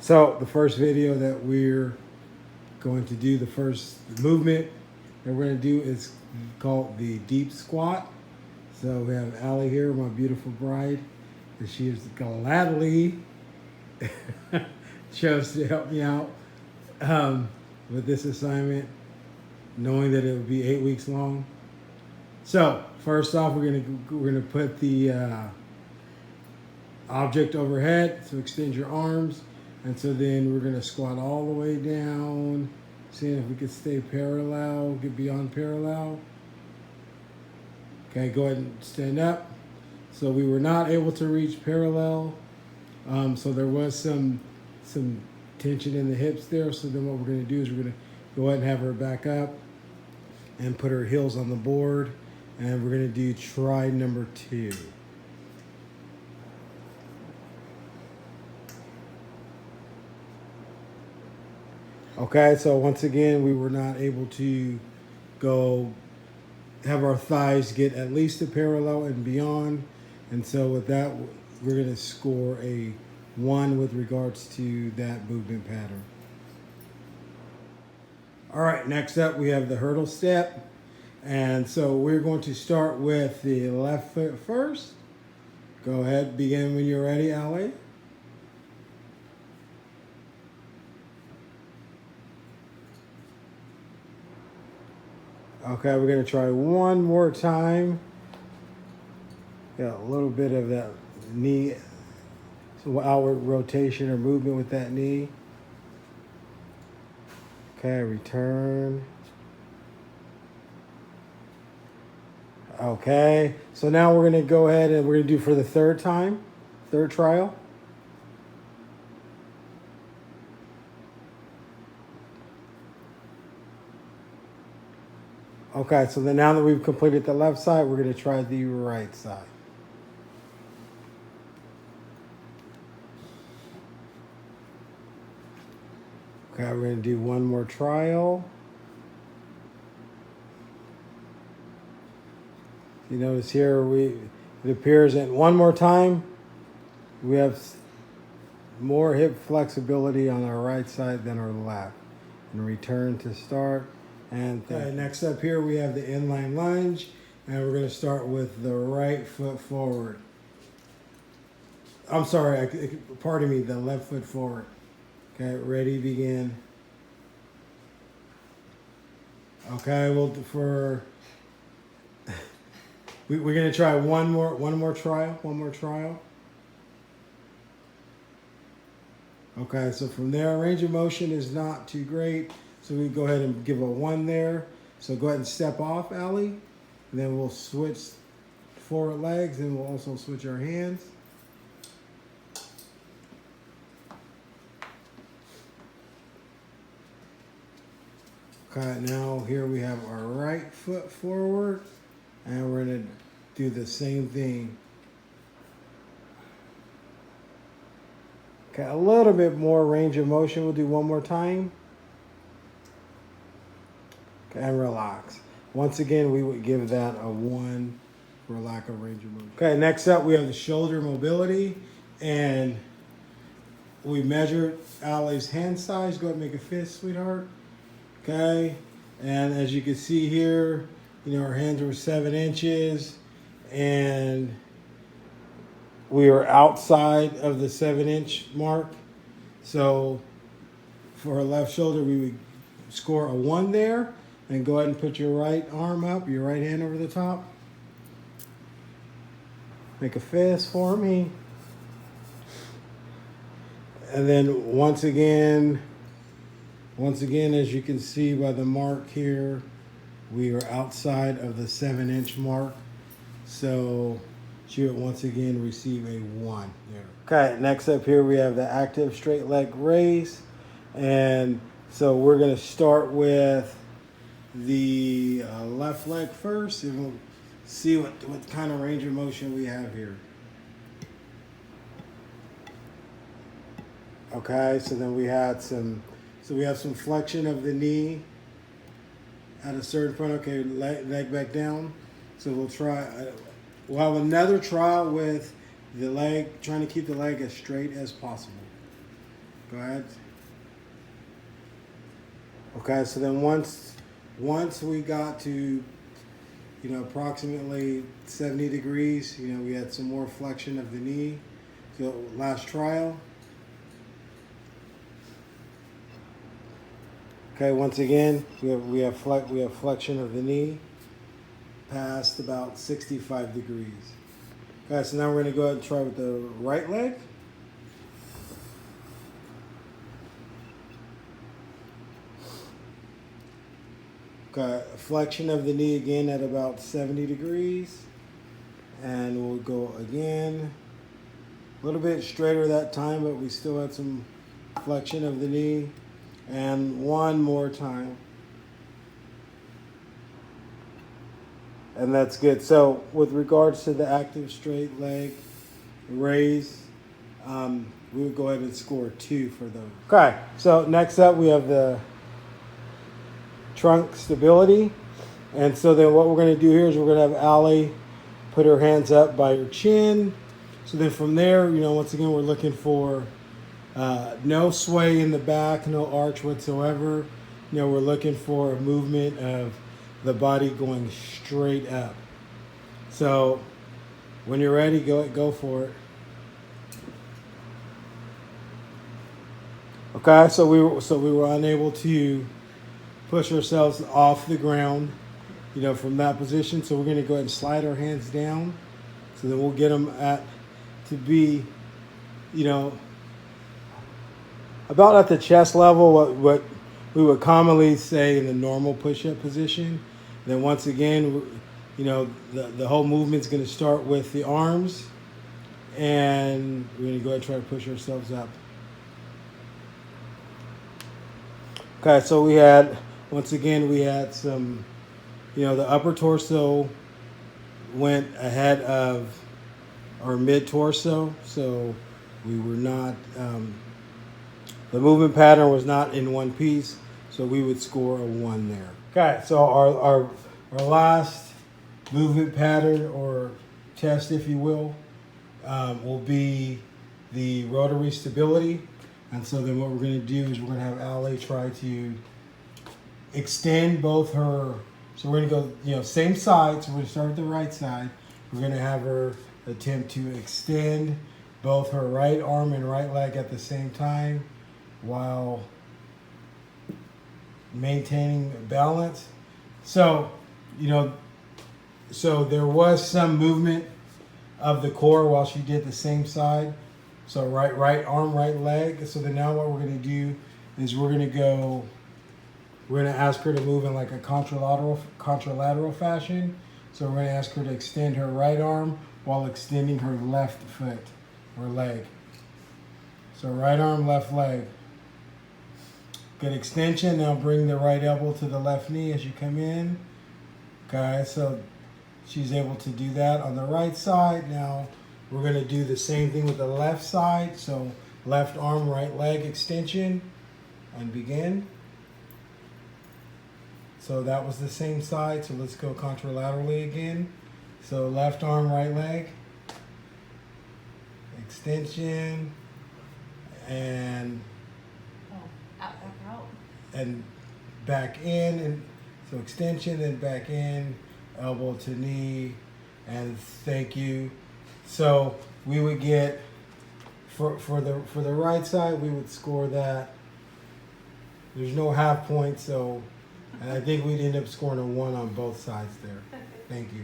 So the first video that we're going to do, the first movement that we're going to do is called the deep squat. So we have Allie here, my beautiful bride, and she is gladly chose to help me out with this assignment, knowing that it would be 8 weeks long. So first off, we're gonna put the object overhead, so extend your arms, and so then we're gonna squat all the way down, seeing if we can stay parallel, get beyond parallel. Okay, go ahead and stand up. So we were not able to reach parallel, so there was some tension in the hips there. So then what we're gonna do is we're gonna go ahead and have her back up and put her heels on the board, and we're gonna do try number 2. Okay, so once again, we were not able to go have our thighs get at least a parallel and beyond. And so with that, we're gonna score a 1 with regards to that movement pattern. All right, next up, we have the hurdle step. And so we're going to start with the left foot first. Go ahead, begin when you're ready, Allie. Okay, we're gonna try one more time. Got a little bit of that knee, so outward rotation or movement with that knee. Okay, return. Okay, so now we're gonna go ahead and we're gonna do for the third time, third trial. Okay, so then now that we've completed the left side, we're gonna try the right side. Okay, we're gonna do one more trial. You notice here it appears that one more time we have more hip flexibility on our right side than our left. And return to start. And okay, next up here we have the inline lunge, and we're going to start with the right foot forward. I'm sorry, pardon me, the left foot forward. Okay, ready, begin. Okay, well for we're gonna try one more trial. Okay, so from there, range of motion is not too great, so we go ahead and give a 1 there. So go ahead and step off, Allie, and then we'll switch forward legs, and we'll also switch our hands. Okay, now here we have our right foot forward, and we're gonna do the same thing. Okay, a little bit more range of motion. We'll do one more time. Okay, and relax. Once again, we would give that a 1 for lack of range of motion. Okay, next up we have the shoulder mobility, and we measured Allie's hand size. Go ahead and make a fist, sweetheart. Okay, and as you can see here, our hands were 7 inches, and we are outside of the 7-inch mark. So for her left shoulder, we would score a 1 there. And go ahead and put your right arm up, your right hand over the top. Make a fist for me. And then once again, as you can see by the mark here, we are outside of the 7-inch mark. So she would once again receive a 1 there. Okay, next up here we have the active straight leg raise. And so we're gonna start with the left leg first, and we'll see what kind of range of motion we have here. Okay, so then we have some flexion of the knee at a certain point. Okay, leg back down. So we'll have another trial with the leg, trying to keep the leg as straight as possible. Go ahead. Okay, so then once we got to, approximately 70 degrees, we had some more flexion of the knee. So last trial. Okay, once again, we have flexion of the knee past about 65 degrees. Okay, so now we're going to go ahead and try with the right leg. Okay, flexion of the knee again at about 70 degrees. And we'll go again. A little bit straighter that time, but we still had some flexion of the knee. And one more time. And that's good. So with regards to the active straight leg raise, we would go ahead and score 2 for those. Okay, so next up we have the trunk stability. And so then what we're going to do here is we're going to have Allie put her hands up by her chin. So then from there, once again, we're looking for no sway in the back, no arch whatsoever. We're looking for a movement of the body going straight up. So when you're ready, go for it. Okay, so we were unable to push ourselves off the ground, from that position. So we're going to go ahead and slide our hands down. So then we'll get them to be, about at the chest level, what we would commonly say in the normal push-up position. Then once again, the whole movement's going to start with the arms, and we're going to go ahead and try to push ourselves up. Okay, so we had some, the upper torso went ahead of our mid-torso, so we were not, the movement pattern was not in one piece, so we would score a 1 there. Okay, so our last movement pattern or test, if you will be the rotary stability. And so then what we're going to do is we're going to have Allie try to extend both her, so we're going to go, same side, so we're going to start with the right side. We're going to have her attempt to extend both her right arm and right leg at the same time while maintaining balance. So, so there was some movement of the core while she did the same side. So right arm, right leg. So then now what we're going to do is we're going to ask her to move in like a contralateral fashion. So we're going to ask her to extend her right arm while extending her left foot or leg. So right arm, left leg. Good extension. Now bring the right elbow to the left knee as you come in. Okay, so she's able to do that on the right side. Now we're going to do the same thing with the left side. So left arm, right leg extension, and begin. So that was the same side. So let's go contralaterally again. So left arm, right leg, extension, and out. And back in, and so extension, then back in, elbow to knee, and thank you. So we would get for the right side, we would score that. There's no half point, so and I think we'd end up scoring a 1 on both sides there. Thank you.